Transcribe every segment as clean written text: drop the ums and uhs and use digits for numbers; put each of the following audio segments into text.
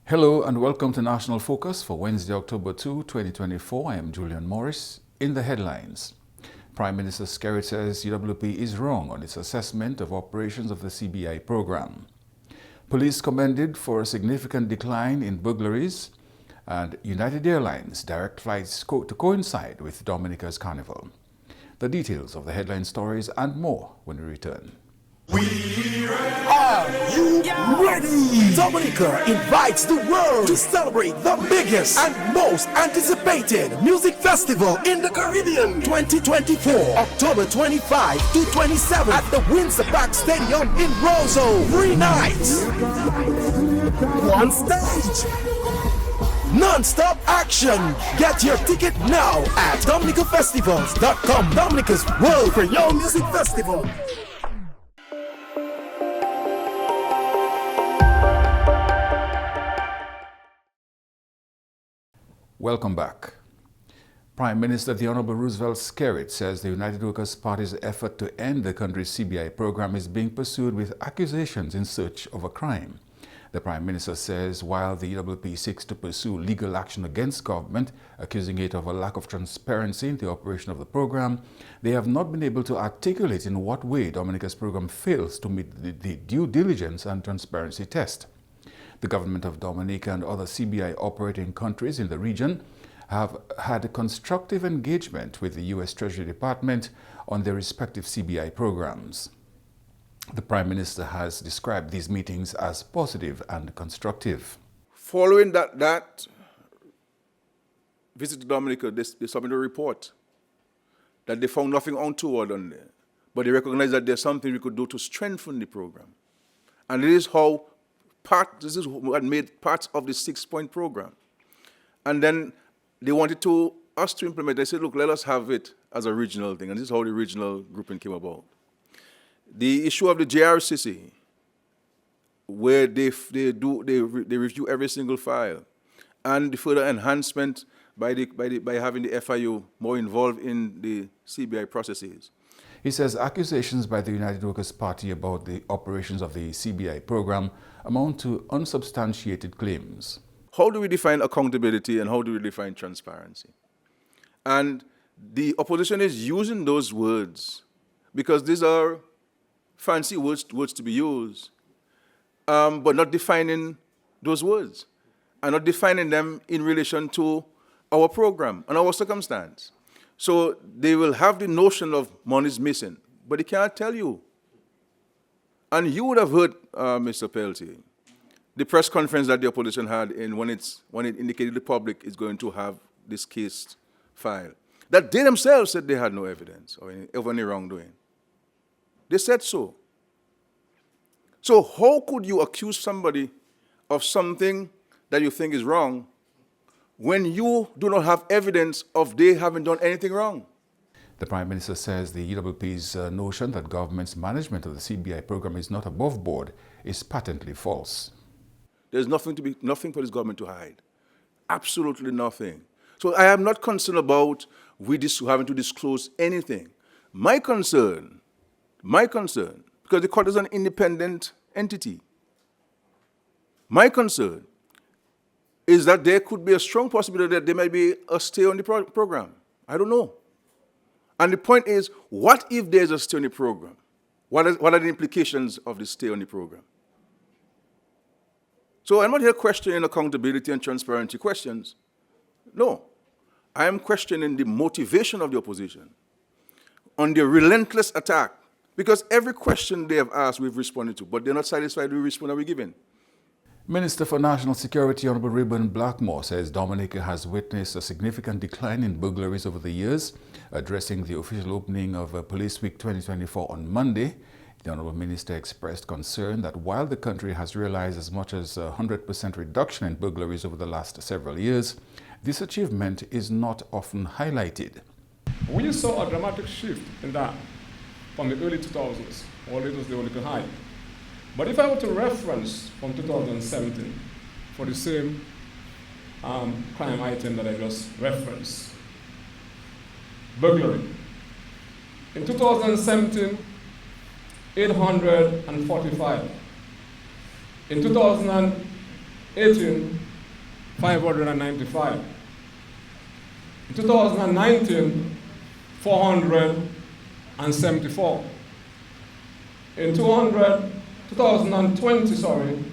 Hello and welcome to National Focus for Wednesday, October 2, 2024. I am Julian Morris. In the headlines, Prime Minister Skerrit says UWP is wrong on its assessment of operations of the CBI program. Police commended for a significant decline in burglaries, and United Airlines direct flights to coincide with Dominica's carnival. The details of the headline stories and more when we return. Are you ready? Dominica invites the world to celebrate the biggest and most anticipated music festival in the Caribbean 2024, October 25 to 27 at the Windsor Park Stadium in Roseau. 3 nights, 1 stage, non-stop action. Get your ticket now at dominicafestivals.com. Dominica's World Creole Music Festival. Welcome back. Prime Minister the Honorable Roosevelt Skerrit says the United Workers' Party's effort to end the country's CBI program is being pursued with accusations in search of a crime. The Prime Minister says while the UWP seeks to pursue legal action against government, accusing it of a lack of transparency in the operation of the program, they have not been able to articulate in what way Dominica's program fails to meet the due diligence and transparency test. The government of Dominica and other CBI operating countries in the region have had constructive engagement with the U.S. Treasury Department on their respective CBI programs. The Prime Minister has described these meetings as positive and constructive. Following that visit to Dominica, they submitted a report that they found nothing untoward on there, but they recognize that there's something we could do to strengthen the program. And this is what made parts of the 6-point program. And then they wanted us to implement. They said, look, let us have it as a regional thing. And this is how the regional grouping came about. The issue of the JRCC, where they review every single file, and the further enhancement by having the FIU more involved in the CBI processes. He says accusations by the United Workers' Party about the operations of the CBI program amount to unsubstantiated claims. How do we define accountability and how do we define transparency? And the opposition is using those words because these are fancy words to be used, but not defining those words and not defining them in relation to our program and our circumstance. So they will have the notion of money is missing, but they can't tell you. And you would have heard, Mr. Peltier, the press conference that the opposition had when it indicated the public is going to have this case filed, that they themselves said they had no evidence of any wrongdoing. They said so. So how could you accuse somebody of something that you think is wrong when you do not have evidence of they haven't done anything wrong? The Prime Minister says the UWP's notion that government's management of the CBI program is not above board is patently false. There's nothing for this government to hide. Absolutely nothing. So I am not concerned about having to disclose anything. My concern, because the court is an independent entity, my concern is that there could be a strong possibility that there might be a stay on the program. I don't know. And the point is, what if there's a stay on the program? What are the implications of the stay on the program? So I'm not here questioning accountability and transparency questions. No. I am questioning the motivation of the opposition on the relentless attack, because every question they have asked, we've responded to, but they're not satisfied with the response that we're giving. Minister for National Security Honorable Reuben Blackmore says Dominica has witnessed a significant decline in burglaries over the years. Addressing the official opening of Police Week 2024 on Monday, the Honorable Minister expressed concern that while the country has realized as much as a 100% reduction in burglaries over the last several years, this achievement is not often highlighted. We saw a dramatic shift in that from the early 2000s, or it was the only high. But if I were to reference from 2017 for the same crime item that I just referenced, burglary. In 2017, 845. In 2018, 2018, 595. In 2019, 474. In 2020,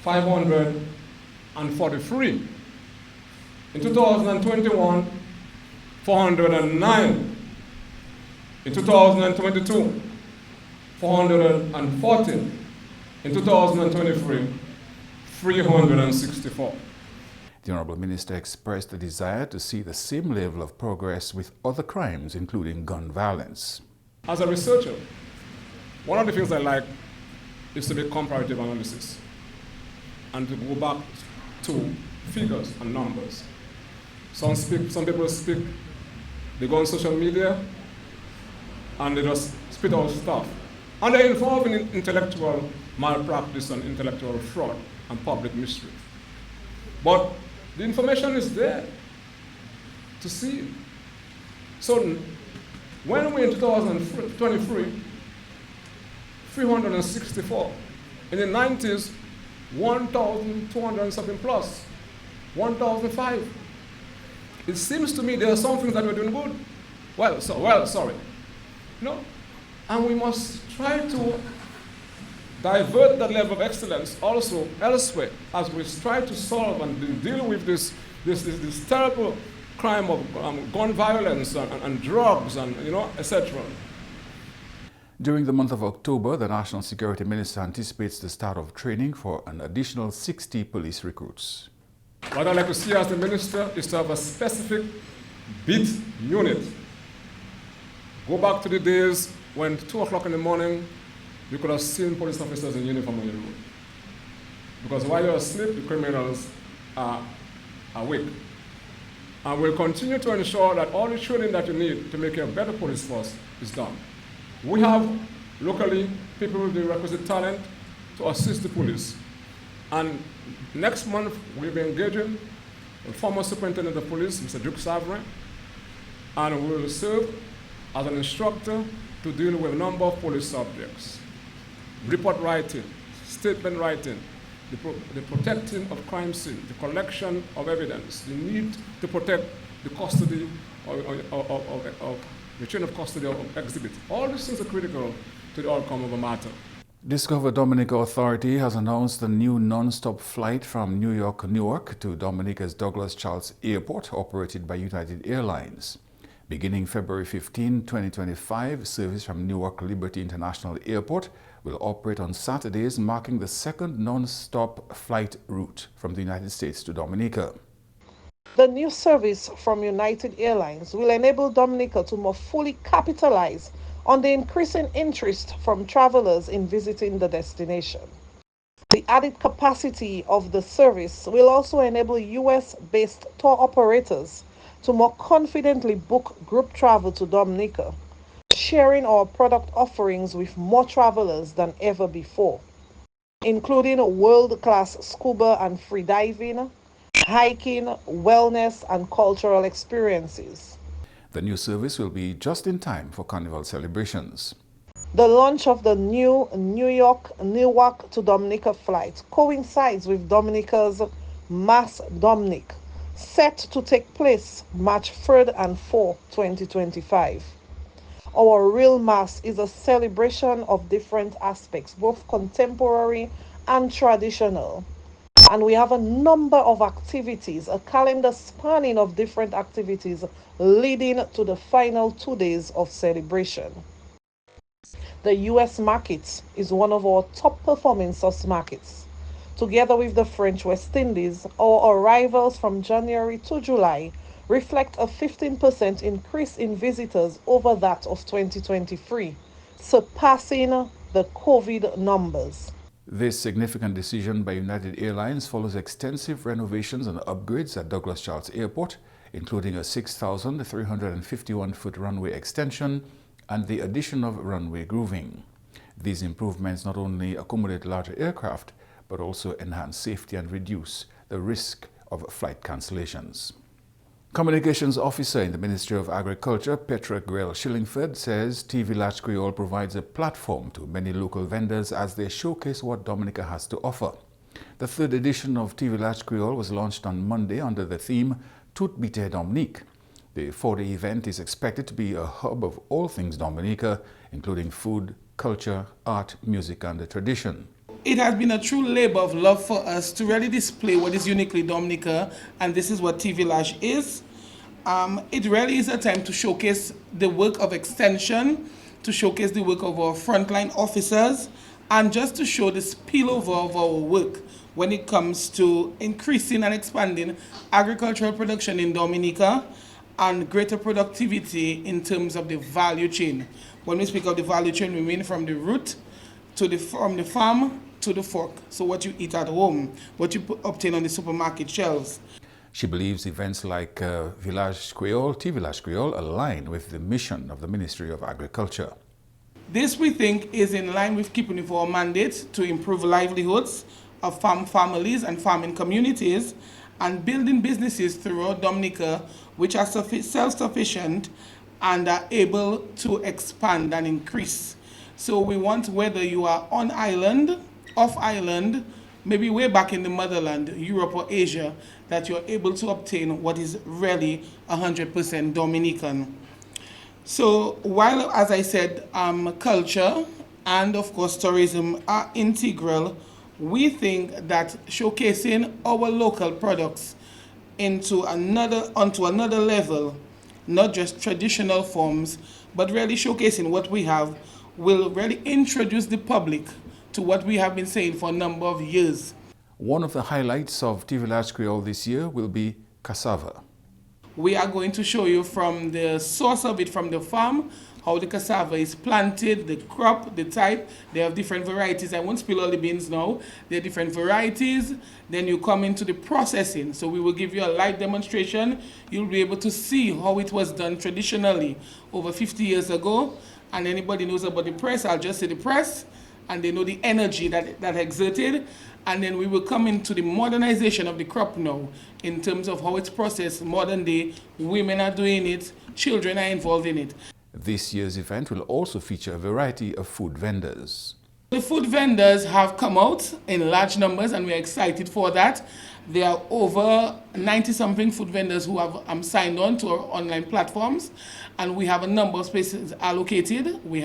543. In 2021, 409. In 2022, 414. In 2023, 364. The Honourable Minister expressed a desire to see the same level of progress with other crimes, including gun violence. As a researcher, one of the things I like is to make comparative analysis and to go back to figures and numbers. Some people speak, they go on social media and they just spit out stuff. And they're involved in intellectual malpractice and intellectual fraud and public mischief. But the information is there to see. So when we're in 2023, 364. In the 90s, 1,200 and something plus, 1,005. It seems to me there are some things that we're doing good. Sorry. No. And we must try to divert that level of excellence also elsewhere as we try to solve and deal with this terrible crime of gun violence and drugs and etc. During the month of October, the National Security Minister anticipates the start of training for an additional 60 police recruits. What I'd like to see as the minister is to have a specific beat unit. Go back to the days when 2 o'clock in the morning, you could have seen police officers in uniform on the road. Because while you're asleep, the criminals are awake. And we'll continue to ensure that all the training that you need to make a better police force is done. We have locally people with the requisite talent to assist the police. And next month, we'll be engaging the former superintendent of police, Mr. Duke Savrin, and we will serve as an instructor to deal with a number of police subjects. Report writing, statement writing, the protecting of crime scene, the collection of evidence, the need to protect the custody of the chain of custody of exhibits. All these things are critical to the outcome of a matter. Discover Dominica Authority has announced a new non-stop flight from New York, Newark to Dominica's Douglas Charles Airport, operated by United Airlines. Beginning February 15, 2025, service from Newark Liberty International Airport will operate on Saturdays, marking the second non-stop flight route from the United States to Dominica. The new service from United Airlines will enable Dominica to more fully capitalize on the increasing interest from travelers in visiting the destination. The added capacity of the service will also enable US-based tour operators to more confidently book group travel to Dominica, sharing our product offerings with more travelers than ever before, including world-class scuba and freediving, hiking, wellness, and cultural experiences. The new service will be just in time for Carnival celebrations. The launch of the new New York, Newark to Dominica flight coincides with Dominica's Mass Dominic, set to take place March 3rd and 4th, 2025. Our Real Mass is a celebration of different aspects, both contemporary and traditional. And we have a number of activities, a calendar spanning of different activities leading to the final 2 days of celebration. The US market is one of our top performing source markets. Together with the French West Indies, our arrivals from January to July reflect a 15% increase in visitors over that of 2023, surpassing the COVID numbers. This significant decision by United Airlines follows extensive renovations and upgrades at Douglas Charles Airport, including a 6,351-foot runway extension and the addition of runway grooving. These improvements not only accommodate larger aircraft, but also enhance safety and reduce the risk of flight cancellations. Communications Officer in the Ministry of Agriculture, Petra Grell-Shillingford, says Vilaj Kwéyòl provides a platform to many local vendors as they showcase what Dominica has to offer. The third edition of Vilaj Kwéyòl was launched on Monday under the theme Tout Bité Dominique. The 4-day event is expected to be a hub of all things Dominica, including food, culture, art, music, and the tradition. It has been a true labor of love for us to really display what is uniquely Dominica, and this is what Vilaj is. It really is a time to showcase the work of extension, to showcase the work of our frontline officers, and just to show the spillover of our work when it comes to increasing and expanding agricultural production in Dominica and greater productivity in terms of the value chain. When we speak of the value chain, we mean from the root to from the farm to the fork. So what you eat at home, what you obtain on the supermarket shelves. She believes events like Vilaj Kwéyòl align with the mission of the Ministry of Agriculture. This, we think, is in line with keeping with our mandate to improve livelihoods of farm families and farming communities and building businesses throughout Dominica which are self-sufficient and are able to expand and increase. So we want, whether you are on island, off island, maybe way back in the motherland, Europe or Asia, that you're able to obtain what is really 100% Dominican. So while, as I said, culture and of course tourism are integral, we think that showcasing our local products onto another level, not just traditional forms, but really showcasing what we have, will really introduce the public to what we have been saying for a number of years. One of the highlights of Vilaj Kwéyòl this year will be cassava. We are going to show you from the source of it from the farm, how the cassava is planted, the crop, the type. They have different varieties. I won't spill all the beans now. There are different varieties. Then you come into the processing. So we will give you a live demonstration. You'll be able to see how it was done traditionally over 50 years ago. And anybody knows about the press, I'll just say the press, and they know the energy that exerted. And then we will come into the modernization of the crop now in terms of how it's processed. Modern day, women are doing it, children are involved in it. This year's event will also feature a variety of food vendors. The food vendors have come out in large numbers and we're excited for that. There are over 90-something food vendors who have signed on to our online platforms, and we have a number of spaces allocated. We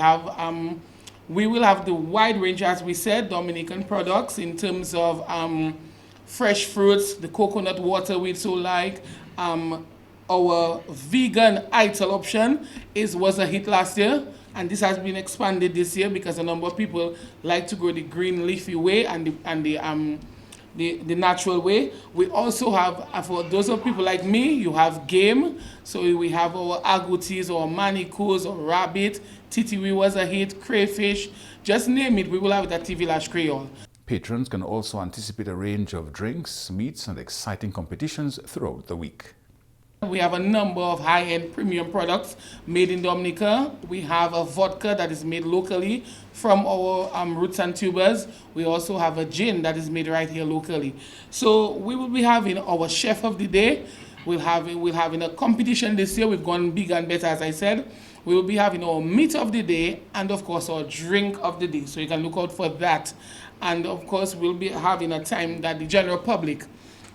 will have the wide range, as we said, Dominican products in terms of fresh fruits, the coconut water we so like. Our vegan ITIL option was a hit last year, and this has been expanded this year because a number of people like to go the green leafy way and the natural way. We also have, for those of people like me, you have game. So we have our agoutis or manicos or rabbit, titiwi was a hit, crayfish, just name it, we will have it at Vilaj Kwéyòl. Patrons can also anticipate a range of drinks, meats, and exciting competitions throughout the week. We have a number of high-end premium products made in Dominica. We have a vodka that is made locally from our roots and tubers. We also have a gin that is made right here locally. So we will be having our chef of the day. We'll having a competition this year. We've gone bigger and better, as I said. We will be having our meat of the day and of course our drink of the day. So you can look out for that. And of course we'll be having a time that the general public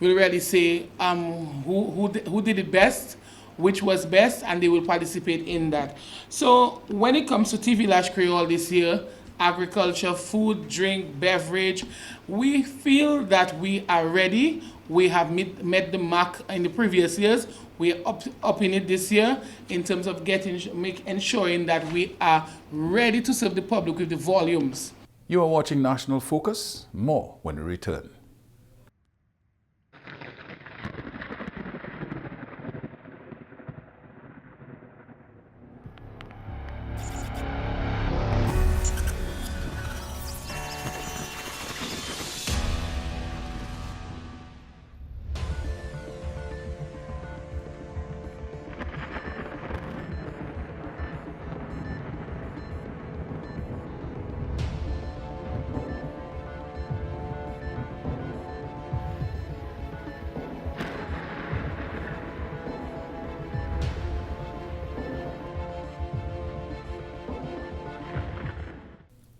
will really say who did it best, which was best, and they will participate in that. So when it comes to Vilaj Kwéyòl this year, agriculture, food, drink, beverage, we feel that we are ready. We have met the mark in the previous years. We are up in it this year in terms of ensuring that we are ready to serve the public with the volumes. You are watching National Focus. More when we return.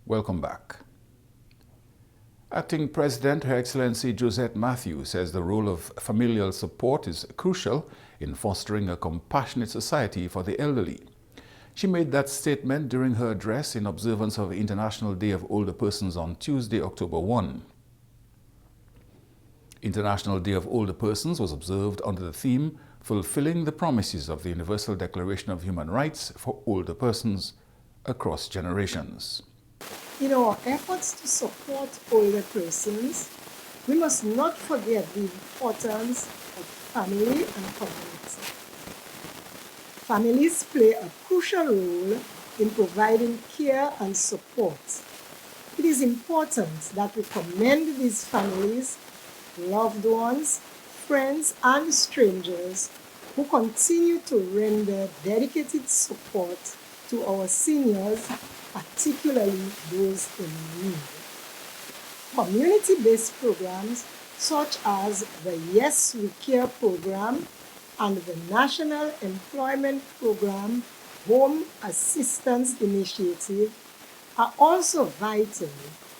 Welcome back. Acting President Her Excellency Josette Matthew says the role of familial support is crucial in fostering a compassionate society for the elderly. She made that statement during her address in observance of International Day of Older Persons on Tuesday, October 1. International Day of Older Persons was observed under the theme Fulfilling the Promises of the Universal Declaration of Human Rights for Older Persons Across Generations. In our efforts to support older persons, we must not forget the importance of family and community. Families play a crucial role in providing care and support. It is important that we commend these families, loved ones, friends, and strangers who continue to render dedicated support to our seniors, particularly those in need. Community-based programs such as the Yes We Care program and the National Employment Program Home Assistance Initiative are also vital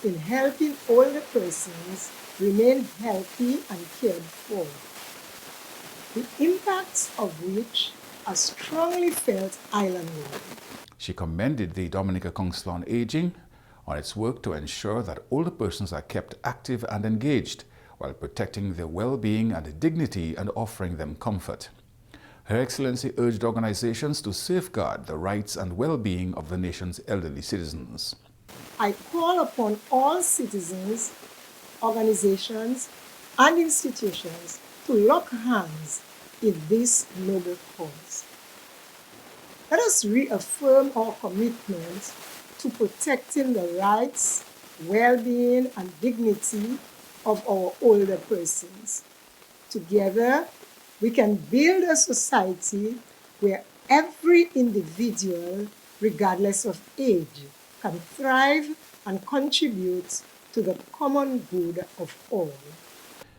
in helping older persons remain healthy and cared for, the impacts of which are strongly felt island-wide. She commended the Dominica Council on Aging on its work to ensure that older persons are kept active and engaged while protecting their well-being and dignity and offering them comfort. Her Excellency urged organizations to safeguard the rights and well-being of the nation's elderly citizens. I call upon all citizens, organizations, and institutions to lock hands in this noble cause. Let us reaffirm our commitment to protecting the rights, well-being, and dignity of our older persons. Together, we can build a society where every individual, regardless of age, can thrive and contribute to the common good of all.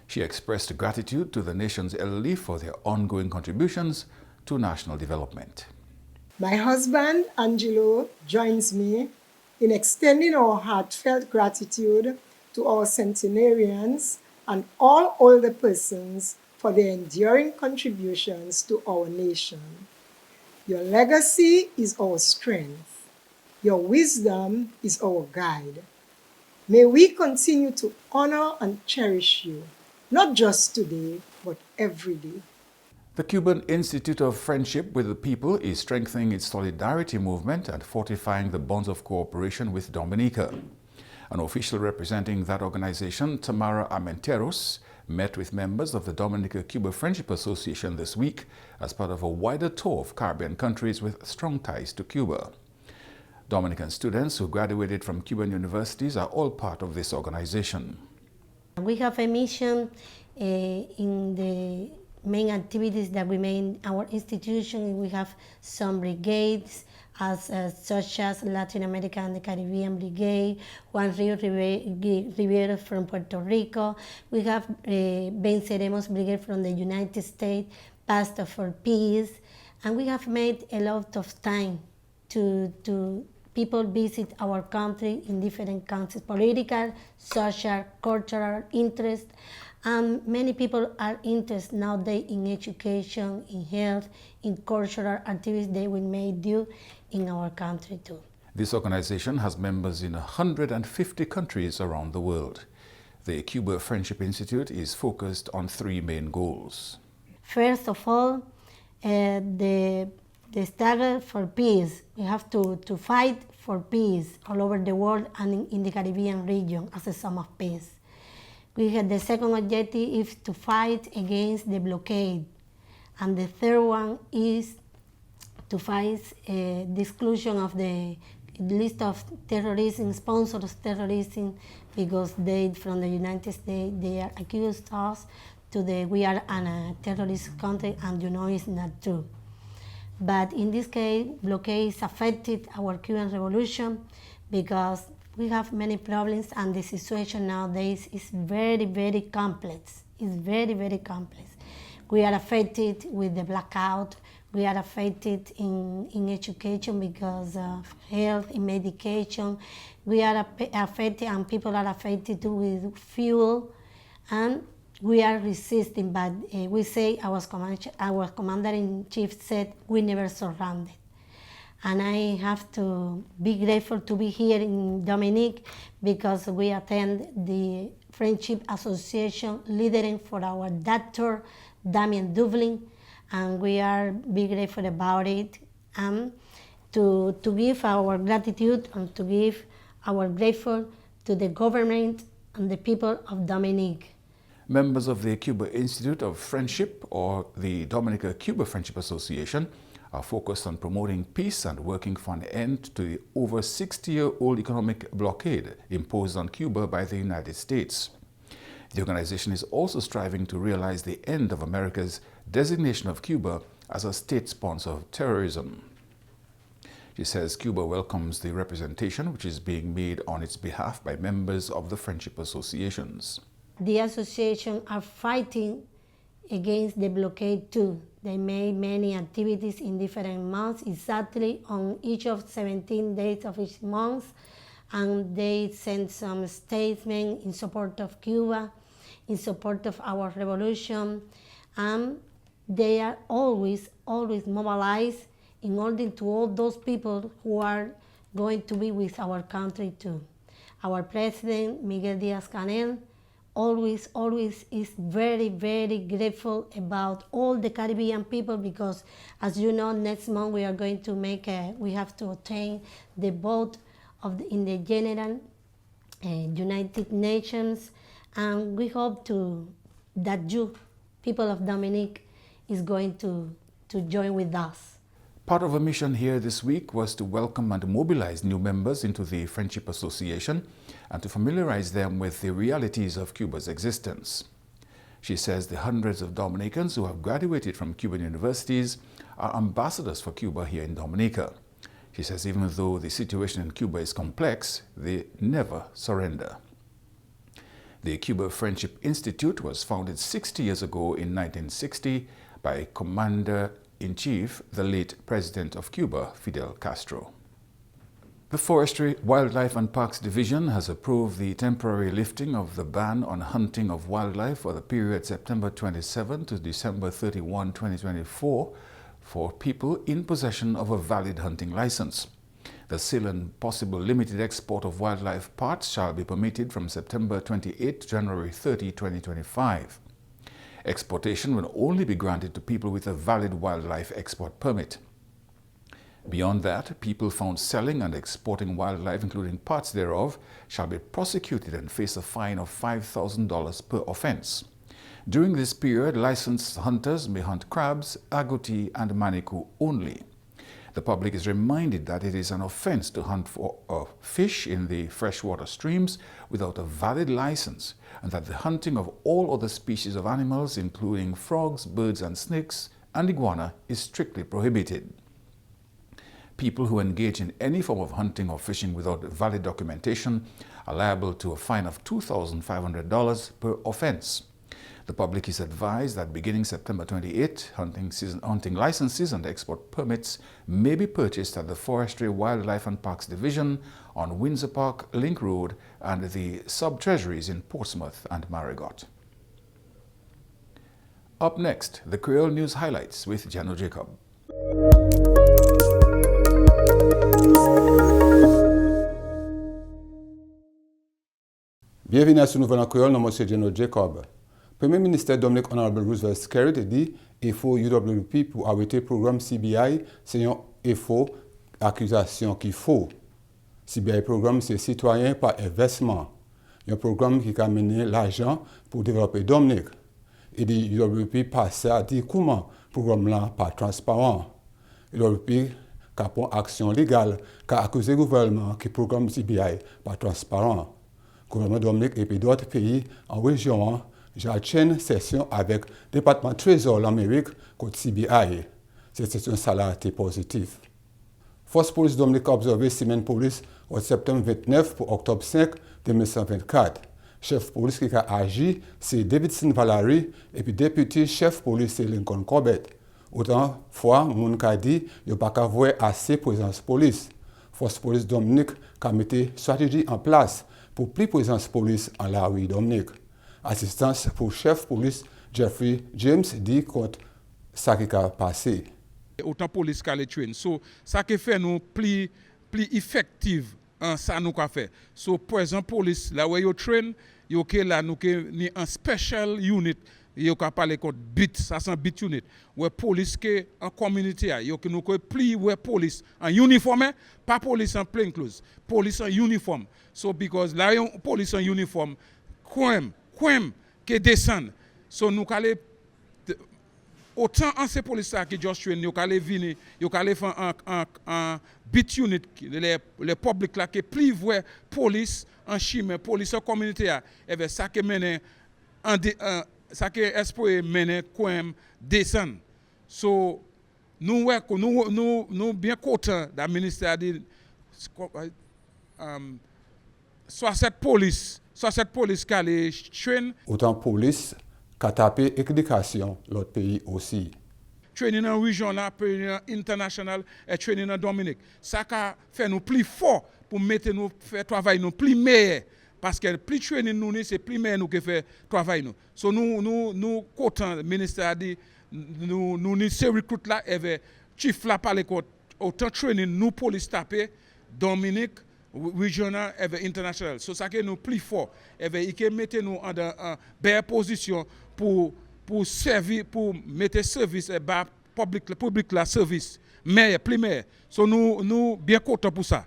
She expressed gratitude to the nation's elderly for their ongoing contributions to national development. My husband, Angelo, joins me in extending our heartfelt gratitude to our centenarians and all older persons for their enduring contributions to our nation. Your legacy is our strength. Your wisdom is our guide. May we continue to honor and cherish you, not just today, but every day. The Cuban Institute of Friendship with the People is strengthening its solidarity movement and fortifying the bonds of cooperation with Dominica. An official representing that organization, Tamara Armenteros, met with members of the Dominica-Cuba Friendship Association this week as part of a wider tour of Caribbean countries with strong ties to Cuba. Dominican students who graduated from Cuban universities are all part of this organization. We have a mission in the main activities that we made in our institution. We have some brigades such as Latin America and the Caribbean Brigade, Juan Rio Rivera from Puerto Rico. We have Venceremos Brigade from the United States, Pastor for Peace, and we have made a lot of time to people visit our country in different countries, political, social, cultural interest. Many people are interested nowadays in education, in health, in cultural activities they will make do in our country too. This organization has members in 150 countries around the world. The Cuba Friendship Institute is focused on three main goals. First of all, the struggle for peace. We have to fight for peace all over the world and in the Caribbean region as a sum of peace. We had the second objective is to fight against the blockade. And the third one is to fight the exclusion of the list of terrorism, sponsors of terrorism, because they, from the United States, they are accused us we are a terrorist country, and you know it's not true. But in this case, blockades affected our Cuban revolution because we have many problems, and the situation nowadays is very, very complex. It's very, very complex. We are affected with the blackout. We are affected in education because of health, in medication. We are affected, and people are affected too with fuel, and we are resisting. But we say our commander-in-chief said we never surrendered. And I have to be grateful to be here in Dominique because we attend the Friendship Association leadering for our doctor, Damien Dublin, and we are be grateful about it, and to give our gratitude and to give our grateful to the government and the people of Dominique. Members of the Cuba Institute of Friendship, or the Dominica-Cuba Friendship Association, are focused on promoting peace and working for an end to the over 60-year-old economic blockade imposed on Cuba by the United States. The organization is also striving to realize the end of America's designation of Cuba as a state sponsor of terrorism. She says Cuba welcomes the representation which is being made on its behalf by members of the friendship associations. The association are fighting against the blockade too. They made many activities in different months, exactly on each of 17 days of each month, and they sent some statements in support of Cuba, in support of our revolution, and they are always mobilized in order to all those people who are going to be with our country too. Our president, Miguel Díaz-Canel, always is very grateful about all the Caribbean people because, as you know, next month we are going to we have to obtain the vote in the General United Nations, and we hope that you, people of Dominique, is going to join with us. Part of a mission here this week was to welcome and mobilize new members into the Friendship Association and to familiarize them with the realities of Cuba's existence. She says the hundreds of Dominicans who have graduated from Cuban universities are ambassadors for Cuba here in Dominica. She says even though the situation in Cuba is complex, they never surrender. The Cuba Friendship Institute was founded 60 years ago in 1960 by Commander-in-Chief, the late President of Cuba, Fidel Castro. The Forestry, Wildlife and Parks Division has approved the temporary lifting of the ban on hunting of wildlife for the period September 27 to December 31, 2024 for people in possession of a valid hunting license. The sale and possible limited export of wildlife parts shall be permitted from September 28 to January 30, 2025. Exportation will only be granted to people with a valid wildlife export permit. Beyond that, people found selling and exporting wildlife, including parts thereof, shall be prosecuted and face a fine of $5,000 per offense. During this period, licensed hunters may hunt crabs, agouti, and manikou only. The public is reminded that it is an offense to hunt for fish in the freshwater streams without a valid license, and that the hunting of all other species of animals, including frogs, birds, and snakes, and iguana, is strictly prohibited. People who engage in any form of hunting or fishing without valid documentation are liable to a fine of $2,500 per offense. The public is advised that beginning September 28, hunting licenses and export permits may be purchased at the Forestry, Wildlife and Parks Division on Windsor Park, Link Road, and the sub-treasuries in Portsmouth and Marigot. Up next, the Creole News Highlights with Jano Jacob. Bienvenue à ce nouvel en créole, nom monsieur Jano Jacob. Premier ministre Dominique Honorable Roosevelt Skerrit dit il faut UWP pour arrêter le programme CBI, c'est un faux accusation qu'il faut. CBI programme c'est citoyen par investissement. Un programme qui a mené l'argent pour développer Dominique. Et dit UWP passe à dire comment le programme là pas transparent. UWP a une action légale qui a accusé le gouvernement que le programme CBI pas transparent. Le gouvernement Dominique et puis d'autres pays en région, j'ai une session avec le département Trésor l'Amérique contre CBI. C'est un salaire positif. Force Police Dominique a observé semaine police au septembre 29 pour octobre 5 2024. Chef police qui a agi, c'est Davidson Valerie et puis député chef police c'est Lincoln Corbett. Autant fois, moun ka dit, yo pas ka voir assez présence police. Force police Dominique ka mette stratégie en place pour plus présence police en la rue Dominique. Assistance pour chef police Jeffrey James dit contre ça qui a passé. Autant police qu'à les train. So ça qui fait nous plus effective en ça nous qu'a fait. So par exemple police là où yo train, yo que là nous ni un special unit yo ka parler contre bit, ça c'est bit unit. Ouais police que en communauté yo que nous plus ouais police en uniforme, pas police en plain clothes, police en uniforme. So because là yon police en uniforme crime que descend. So nous aller autant en ces policiers qui just train yo aller venir yo aller faire un bit unit les public là qui plus vrai police en chimie police en communauté et ben ça qui mène ça qui esprit mène crime descend. So nous bien content la ministère dit soit cette police qui aller train autant police qu'a tapé éducation l'autre pays aussi. Training en région là, training international et training en Dominique. Ça a fait nous plus fort pour mettre nous faire travail nous plus meilleur parce que plus training nous c'est plus meilleur nous que faire travail nous. So nous content le ministère a dit nous ces recrues là et chief là parler autant training nous police taper Dominique régional et international. So ça que nous plus fort et il que mettre nous en belle position pour servir pour mettre service et bas public la service mais plus meilleur. So nous bien content pour ça.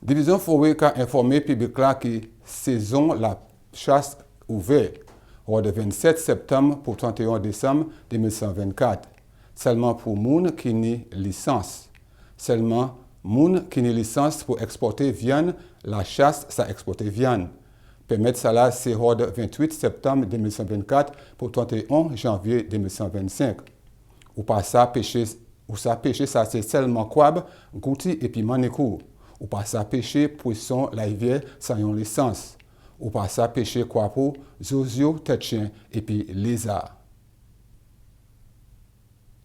Division Forêt a informé public là que saison la chasse ouverte de 27 septembre pour 31 décembre 2024 seulement pour moun qui ni licence. Seulement moun qui ni licence pour exporter viande, la chasse ça exporter viande. Permettre ça là c'est de 28 septembre 2024 pour 31 janvier 2025. Ou pas ça pêcher ça c'est seulement crabe, gouti et puis manécou. Ou pas ça pêcher poisson la rivière sans une licence. Ou pas ça pêcher crapaud, zozio, tête chien et puis lézard.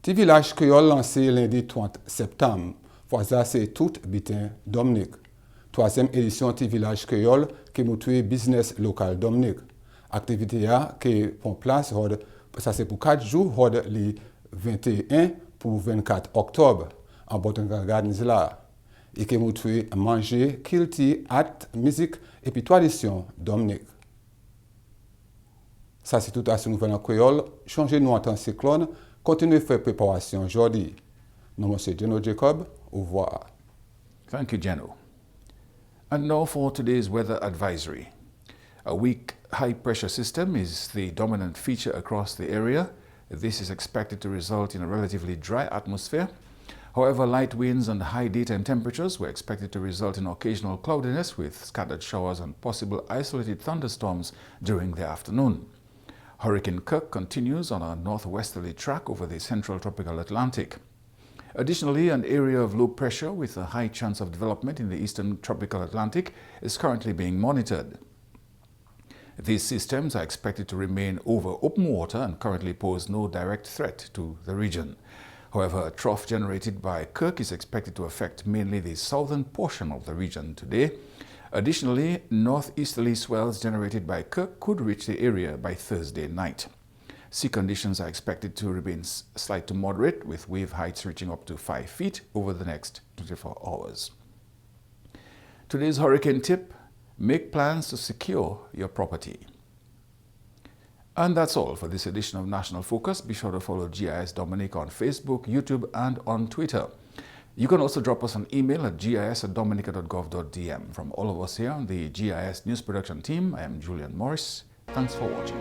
Petit Vilaj Kwéyòl lancé lundi 30 septembre. Voilà c'est tout bitin Dominique. Troisième édition de Vilaj Kwéyòl qui montre business local Dominique. Activité qui prend place ça c'est pour 4 jours le 21 pour 24 octobre en Botanical Gardens là. Et qui montre manger, culture, art, musique et puis tradition Dominique. Ça c'est tout à ce nouvel en Creole. Changez-nous en temps cyclone. Continuez à faire préparation aujourd'hui. Nous, M. Geno Jacob. Au revoir. Thank you, Geno. And now for today's weather advisory. A weak high-pressure system is the dominant feature across the area. This is expected to result in a relatively dry atmosphere. However, light winds and high daytime temperatures were expected to result in occasional cloudiness with scattered showers and possible isolated thunderstorms during the afternoon. Hurricane Kirk continues on a northwesterly track over the central tropical Atlantic. Additionally, an area of low pressure with a high chance of development in the eastern tropical Atlantic is currently being monitored. These systems are expected to remain over open water and currently pose no direct threat to the region. However, a trough generated by Kirk is expected to affect mainly the southern portion of the region today. Additionally, northeasterly swells generated by Kirk could reach the area by Thursday night. Sea conditions are expected to remain slight to moderate, with wave heights reaching up to 5 feet over the next 24 hours. Today's hurricane tip: make plans to secure your property. And that's all for this edition of National Focus. Be sure to follow GIS Dominic on Facebook, YouTube, and on Twitter. You can also drop us an email at gis@dominica.gov.dm. From all of us here on the GIS News Production team, I am Julian Morris. Thanks for watching.